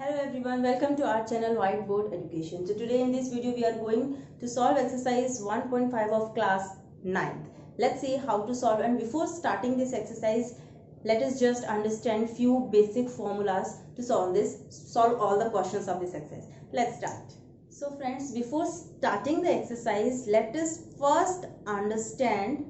Hello everyone, welcome to our channel Whiteboard Education. So today in this video we are going to solve exercise 1.5 of class 9th. Let's see how to solve, and before starting this exercise let us just understand few basic formulas to solve all the questions of this exercise. Let's start. So friends, before starting the exercise let us first understand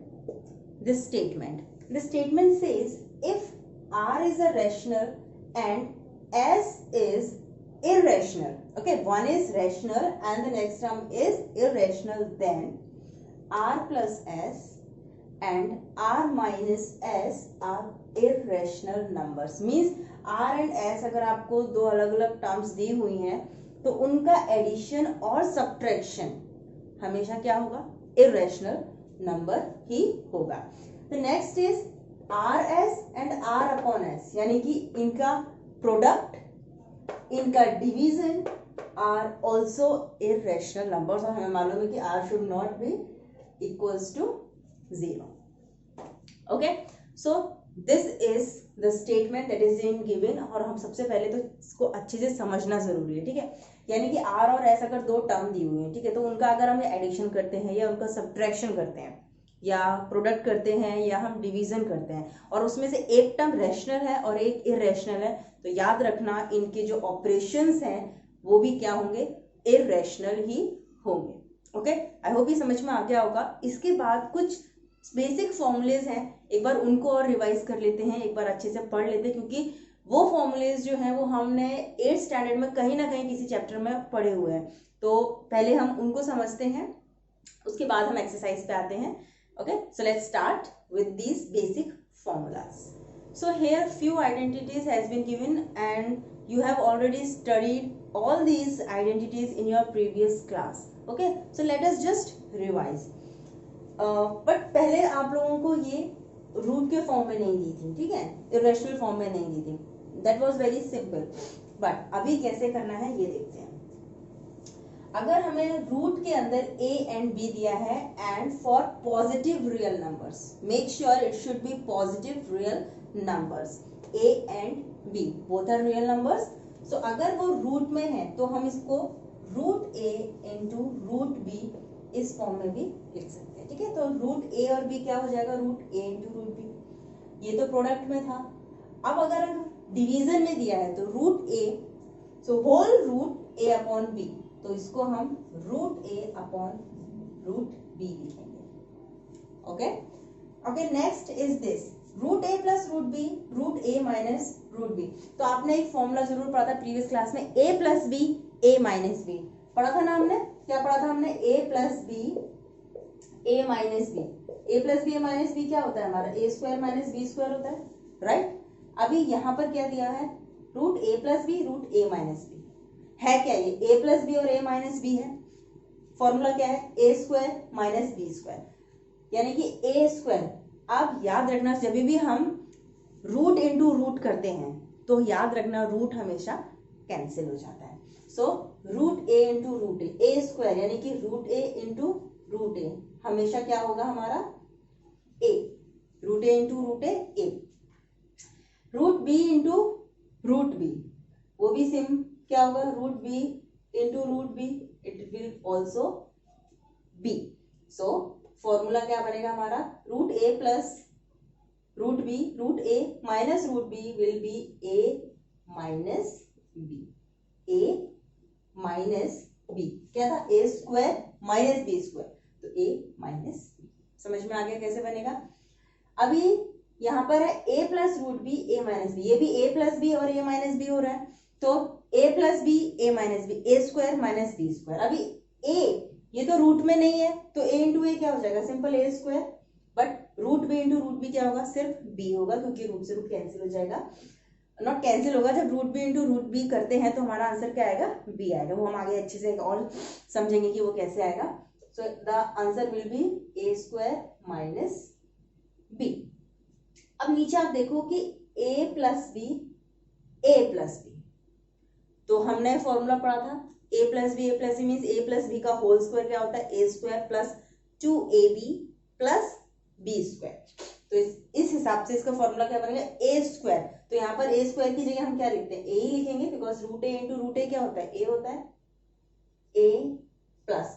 this statement. The statement says if R is a rational and S is irrational. Okay, one is rational and the next term is irrational, then R plus S and R minus S are irrational numbers. Means R and S अगर आपको दो अलग अलग terms दी हुई हैं तो उनका addition और सब्ट्रैक्शन हमेशा क्या होगा? इर्रेशनल नंबर ही होगा. The next is r s and r upon s, यानी कि इनका प्रोडक्ट, इनका division are also irrational numbers, और हमें मालूम है कि r should not be equals to 0. Okay, so this is the statement that is in given, और हम सबसे पहले तो इसको अच्छे से समझना जरूरी है. ठीक है, यानी कि आर और एस अगर दो टर्म दी हुई है, ठीक है, तो उनका अगर हम एडिशन करते हैं या उनका सब्ट्रैक्शन करते हैं या प्रोडक्ट करते हैं या हम डिवीजन करते हैं और उसमें से एक टर्म रैशनल है और एक इररेशनल है, तो याद रखना इनके जो ऑपरेशंस हैं वो भी क्या होंगे? इररेशनल ही होंगे. ओके, आई होप ये समझ में आ गया होगा. इसके बाद कुछ बेसिक फॉर्मूलेज हैं, एक बार उनको और रिवाइज कर लेते हैं, एक बार अच्छे से पढ़ लेते हैं, क्योंकि वो फॉर्मूलेज जो हैं वो हमने 8th स्टैंडर्ड में कहीं ना कहीं किसी चैप्टर में पढ़े हुए हैं. तो पहले हम उनको समझते हैं, उसके बाद हम एक्सरसाइज पे आते हैं. Okay, so let's start with these basic formulas. So here few identities has been given and you have already studied all these identities in your previous class. Okay, so let us just revise. But पहले आप लोगों को ये root के form में नहीं दी थी, ठीक है, इरेशनल फॉर्म में नहीं दी थी. That was very simple. But अभी कैसे करना है ये देखते हैं. अगर हमें रूट के अंदर a एंड b दिया है and for positive real numbers, make sure it should be positive real numbers. a and b both are real numbers. So अगर वो रूट में है तो हम इसको root a into root b इस फॉर्म में भी लिख सकते हैं. ठीक है, तो रूट a और b क्या हो जाएगा? Root a into root b. ये तो प्रोडक्ट में था. अब अगर डिवीजन में दिया है तो root a, so whole root a upon b, तो इसको हम root a upon root b लिखेंगे. Okay okay, next is this root a plus root b, root a minus root b. तो आपने एक फॉर्मूला जरूर पढ़ा था प्रीवियस क्लास में, a plus b a minus b पढ़ा था ना हमने. क्या पढ़ा था हमने? a plus b a minus b. a plus b a minus b क्या होता है हमारा? a square minus b square होता है, राइट. अभी यहाँ पर क्या दिया है? Root a plus b root a minus b है. क्या ये a प्लस बी और a माइनस बी है? फॉर्मूला क्या है? a square minus b square, यानी कि a स्क्वायर. अब याद रखना जब भी हम रूट इनटू रूट करते हैं तो याद रखना रूट हमेशा कैंसिल हो जाता है. So root a into root a square, यानी कि root a into root a हमेशा क्या होगा हमारा? a. Root a into root a. Root b into root b, वो भी सिम क्या होगा? Root b into root b, it will also be. So formula क्या बनेगा हमारा? Root a plus root b, root a minus root b will be a minus b. A minus B क्या था? ए square minus b square, तो ए minus B. समझ में आ गया कैसे बनेगा? अभी यहाँ पर है ए plus root B a minus B, ये भी ए प्लस बी और ए माइनस बी हो रहा है, तो a plus b a minus b, a square minus b square. अभी a ये तो रूट में नहीं है तो a इंटू ए क्या हो जाएगा? Simple a square. But root b into root b क्या होगा? सिर्फ b होगा, क्योंकि रूट से रूट कैंसिल हो जाएगा. नॉट कैंसिल होगा, जब root b into root b करते हैं तो हमारा आंसर क्या आएगा? b आएगा. वो हम आगे अच्छे से और समझेंगे कि वो कैसे आएगा. So the answer will be a square minus b. अब नीचे आप देखो कि a plus b a plus b, तो हमने फॉर्मूला पढ़ा था a plus b means a plus b का होल स्क्वायर क्या होता है? a square plus 2ab plus b square. तो इस हिसाब से इसका फॉर्मूला क्या बनेगा, ए स्क्वायर। तो यहाँ पर ए स्क्वायर की जगह हम क्या लिखते हैं, ए ही लिखेंगे, because root a into root a क्या होता है, ए होता है, ए प्लस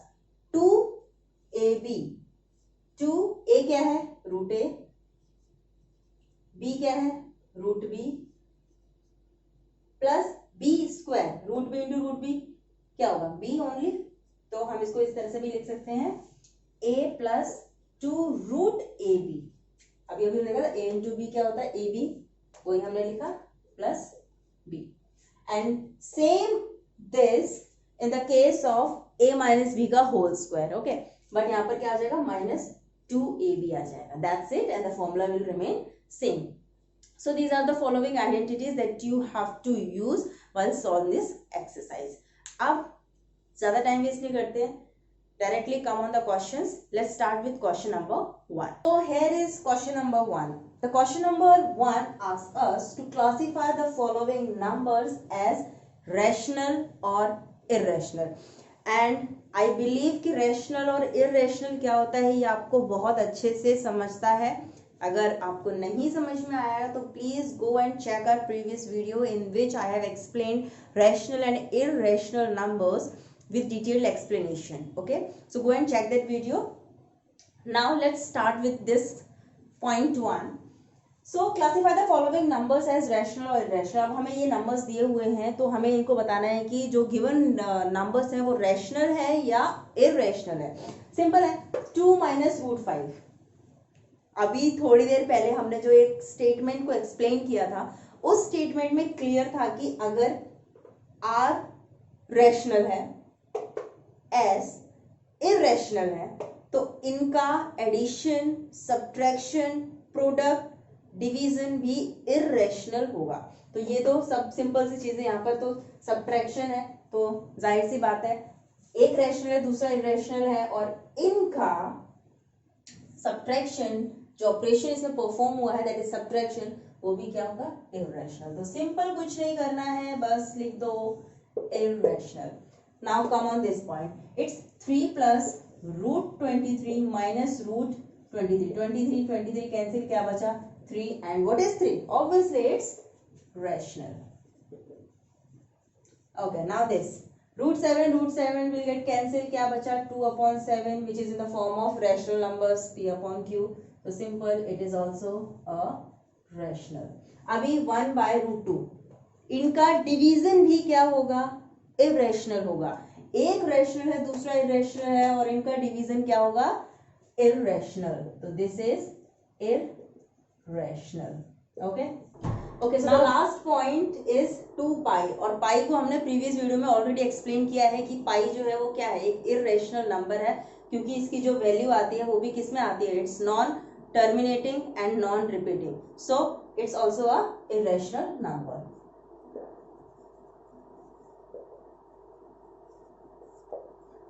2ab, 2a क्या है, रूट ए, b क्या है, root b, plus b square, root b into root b क्या होगा, बी ओनली। तो हम इसको इस तरह से भी लिख सकते हैं, a plus 2 root a b. अभी अभी हमने कहा ए इंटू बी क्या होता है, ए बी, वही हमने लिखा, plus b. And same this in the case of a minus b का होल स्क्वायर, ओके। बट यहाँ पर क्या आ जाएगा, माइनस 2ab आ जाएगा, that's it, and the formula will remain same. So these are the following identities that you have to use while solving this exercise. अब ज़्यादा टाइम वेस्ट नहीं करते हैं, directly come on the questions. Let's start with question number 1. So here is question number 1. The question number 1 asks us to classify the following numbers as rational or irrational. And I believe कि rational और irrational क्या होता है ये आपको बहुत अच्छे से समझता है. अगर आपको नहीं समझ में आया तो please go and check our previous video in which I have explained rational and irrational numbers with detailed explanation. Okay, so go and check that video. Now let's start with this point 1. So classify the following numbers as rational or irrational. अब हमें ये numbers दिए हुए हैं तो हमें इनको बताना है कि जो given numbers हैं वो rational है या irrational है. Simple है, 2 minus root 5. अभी थोड़ी देर पहले हमने जो एक स्टेटमेंट को एक्सप्लेन किया था उस स्टेटमेंट में क्लियर था कि अगर r रैशनल है, s इररेशनल है, तो इनका एडिशन, सब्ट्रैक्शन, प्रोडक्ट, डिवीजन भी इररेशनल होगा. तो ये तो सब सिंपल सी चीजें. यहाँ पर तो सब्ट्रैक्शन है तो जाहिर सी बात है एक रैशनल है दूसरा इररेशनल है, और इनका सब्ट्रैक्शन जो ऑपरेशन इसमें परफॉर्म हुआ है दैट इज सब्ट्रैक्शन, वो भी क्या होगा, इररेशनल. तो सिंपल कुछ नहीं करना है, बस लिख दो irrational. Now come on this point, it's 3 plus root 23 minus root 23. 23 cancel, क्या बचा 3. And what is 3? Obviously it's rational. Okay, now this root 7 will get cancelled, क्या बचा 2/7 which is in the form of rational numbers p/q. तो simple, it is also a rational. अभी 1/√2 इनका division भी क्या होगा, irrational होगा. एक रैशनल है दूसरा irrational है और इनका डिवीजन क्या होगा, irrational. तो this is irrational. Okay. Okay, so last point is 2 पाई. और पाई को हमने प्रीवियस वीडियो में ऑलरेडी एक्सप्लेन किया है कि पाई जो है वो क्या है, एक इररेशनल नंबर है, क्योंकि इसकी जो वैल्यू आती है वो भी किस में आती है, it's non terminating and non repeating, so it's also a irrational number.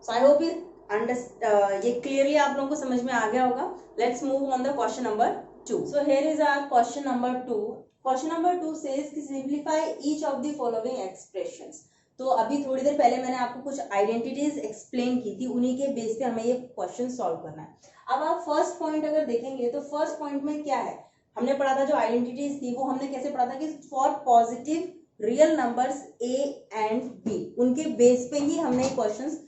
So I hope ये क्लियरली आप लोगों को समझ में आ गया होगा. Let's move on the question number 2. So here is our question number 2. Question number 2 says कि simplify each of the following expressions. तो अभी थोड़ी देर पहले मैंने आपको कुछ आइडेंटिटीज एक्सप्लेन की थी, उन्हीं के बेस पे हमें ये क्वेश्चन सॉल्व करना है. अब आप फर्स्ट पॉइंट अगर देखेंगे तो फर्स्ट पॉइंट में क्या है, हमने पढ़ा था जो आइडेंटिटीज थी वो हमने कैसे पढ़ा था कि for positive real numbers a and b, उनके बेस पे ही हमने क्वेश्चन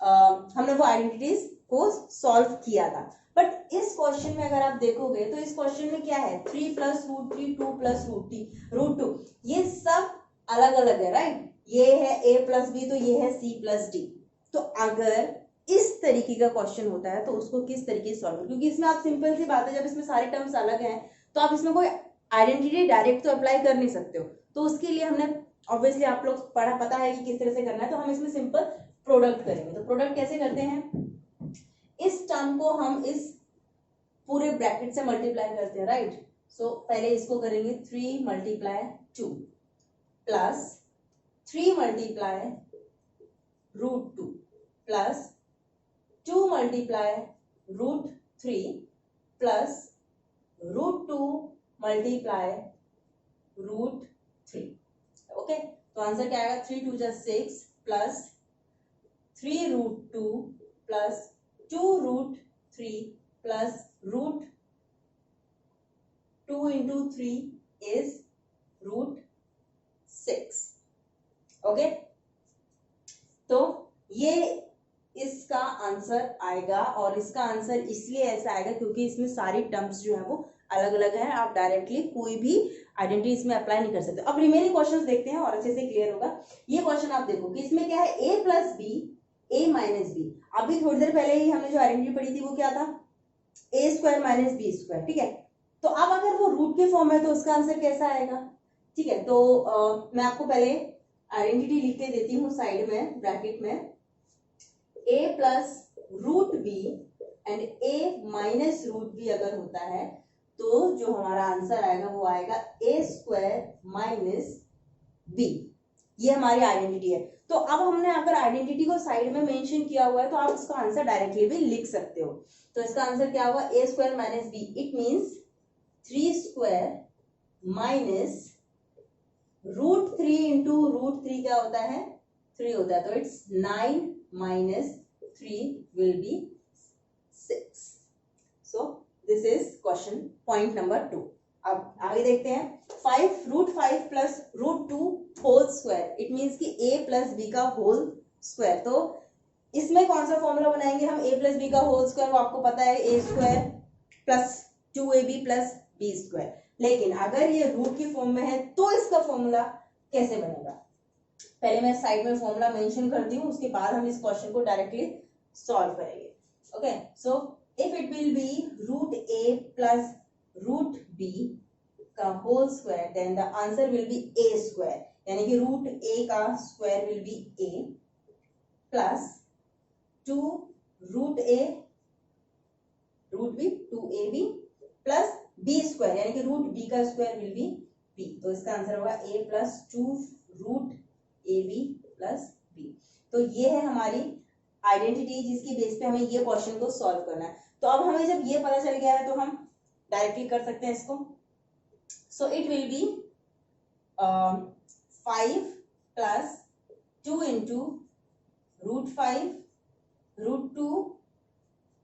हमने वो आइडेंटिटीज को सॉल्व किया था. बट इस क्वेश्चन में अगर आप देखोगे तो इस क्वेश्चन में क्या है, 3 प्लस रूट 3, 2 प्लस रूट 2, ये सब अलग अलग है, राइट. ये है a प्लस बी तो ये है c प्लस डी. तो अगर इस तरीके का क्वेश्चन होता है तो उसको किस तरीके से सॉल्व, क्योंकि इसमें आप सिंपल सी बात है जब इसमें सारे टर्म्स अलग हैं तो आप इसमें कोई आइडेंटिटी डायरेक्ट तो अप्लाई कर नहीं सकते हो. तो उसके लिए हमने ऑब्वियसली आप लोग पता है कि किस तरह से करना है, तो हम इसमें सिंपल प्रोडक्ट करेंगे. तो प्रोडक्ट कैसे करते हैं, इस टर्म को हम इस पूरे ब्रैकेट से मल्टीप्लाई करते हैं, राइट. सो पहले इसको करेंगे 3 multiply 2 plus 3 multiply root 2 plus 2 multiply root 3 plus root 2 multiply root 3. Okay, तो आंसर क्या आएगा, 3 2 जा 6 plus 3 root 2 plus 2 root 3 plus root 2 into 3 is √6. ओके, तो ये इसका आंसर आएगा, और इसका आंसर इसलिए ऐसा आएगा क्योंकि इसमें सारी टर्म्स जो है वो अलग अलग है। आप डायरेक्टली कोई भी आइडेंटिटी इसमें अप्लाई नहीं कर सकते। अब रिमेनिंग क्वेश्चंस देखते हैं और अच्छे से क्लियर होगा। ये क्वेश्चन आप देखो कि इसमें क्या है, a plus b, a minus b. अभी थोड़ी देर पहले ही हमने जो आइडेंटिटी पढ़ी थी वो क्या था, a square minus b square, ठीक है। तो अब अगर वो रूट के फॉर्म है तो उसका आंसर कैसा आएगा, ठीक है। तो मैं आपको पहले आइडेंटिटी लिख के देती हूँ साइड में ब्रैकेट में, a plus root b and a minus root b अगर होता है तो जो हमारा आंसर आएगा वो आएगा a स्क्वायर माइनस बी। ये हमारी आइडेंटिटी है। तो अब हमने अगर आइडेंटिटी को साइड में मेंशन किया हुआ है तो आप इसका आंसर डायरेक्टली भी लिख सकते हो। तो इसका आंसर क्या होगा, a square minus b, it means 3 square minus √3 into √3 क्या होता है, 3 होता है। तो it's 9 minus 3 will be 6। So this is question point number 2। अब आगे देखते हैं, 5 √5 plus √2 whole square, it means कि a प्लस बी का होल स्क्वायर। तो इसमें कौन सा फॉर्मूला बनाएंगे हम, a प्लस बी का होल स्क्वायर, वो आपको पता है a square plus 2ab plus b square. लेकिन अगर ये रूट की फॉर्म में है तो इसका फॉर्मूला कैसे बनेगा, पहले मैं साइड में फॉर्मूला मेंशन करती हूँ, उसके बाद हम इस क्वेश्चन को डायरेक्टली सॉल्व करेंगे। Okay, so if it will be √a plus √b का whole square then the answer will be a square, यानी कि √a का square will be a plus 2 √a √b 2ab plus b square, यानी कि √b का square will B b। तो इसका answer होगा a plus 2 √ab plus b। तो ये है हमारी आइडेंटिटी जिसकी बेस पे हमें ये क्वेश्चन को सॉल्व करना है। तो अब हमें जब ये पता चल गया है तो हम डायरेक्टली कर सकते हैं इसको। So it will B 5 plus 2 into √5 √2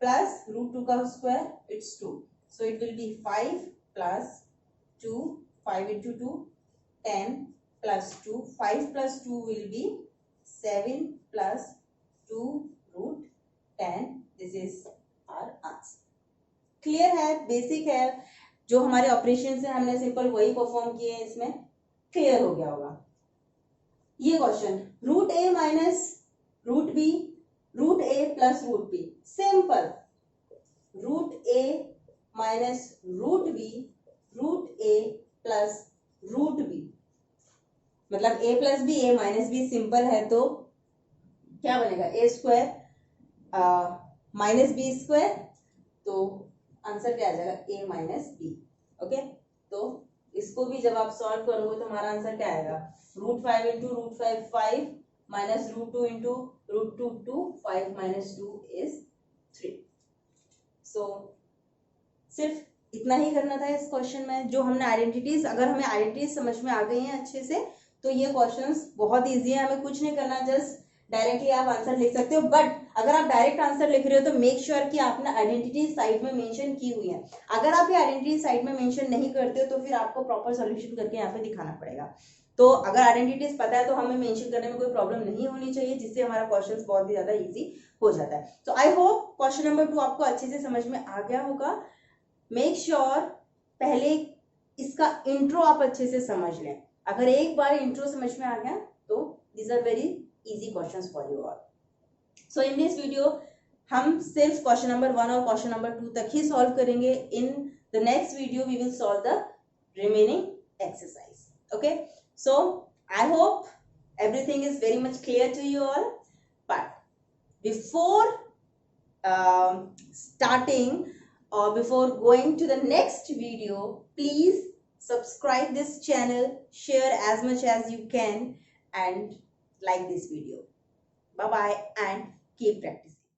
plus √2 का square, it's 2। So it will be 5 plus 2, 5 into 2, 10 plus 2, 5 plus 2 will be 7 plus 2 √10. This is our answer. Clear है, बेसिक है, जो हमारे ऑपरेशन है हमने सिंपल वही परफॉर्म किए हैं, इसमें क्लियर हो गया होगा। ये question √a minus √b √a plus √b, simple √a minus √b √a plus √b, मतलब a plus b a minus b simple है। तो क्या बनेगा, a square minus b square, तो आंसर क्या आ जाएगा, a माइनस b। ओके, तो इसको भी जब आप सॉल्व करोगे तो हमारा आंसर क्या आएगा, √5 into √5 5 minus √2 into √2 2, 5 minus 2 is 3। सो सिर्फ इतना ही करना था इस क्वेश्चन में। जो हमने आइडेंटिटीज, अगर हमें आइडेंटिटीज समझ में आ गई हैं अच्छे से तो ये क्वेश्चंस बहुत इजी है, हमें कुछ नहीं करना, जस्ट डायरेक्टली आप आंसर लिख सकते हो। बट अगर आप डायरेक्ट आंसर लिख रहे हो तो मेक श्योर कि आपने आइडेंटिटी साइड में मेंशन की हुई है। अगर आप ये आइडेंटिटी साइड में मेंशन नहीं करते हो तो फिर आपको प्रॉपर सोल्यूशन करके यहाँ पे दिखाना पड़ेगा। तो अगर आइडेंटिटीज पता है तो हमें मेंशन करने में कोई प्रॉब्लम नहीं होनी चाहिए, जिससे हमारा क्वेश्चन बहुत ही ज्यादा ईजी हो जाता है। तो आई होप क्वेश्चन नंबर 2 आपको अच्छे से समझ में आ गया होगा। मेक श्योर पहले इसका इंट्रो आप अच्छे से समझ लें। अगर एक बार इंट्रो समझ में आ गया तो these are very easy questions for you all. So in this video हम सिर्फ क्वेश्चन नंबर 1 और क्वेश्चन नंबर 2 तक ही सॉल्व करेंगे। In the next video we will solve the remaining exercise. Okay, so I hope everything is very much clear to you all. But before starting or before going to the next video, please subscribe this channel, share as much as you can and like this video. Bye bye and keep practicing.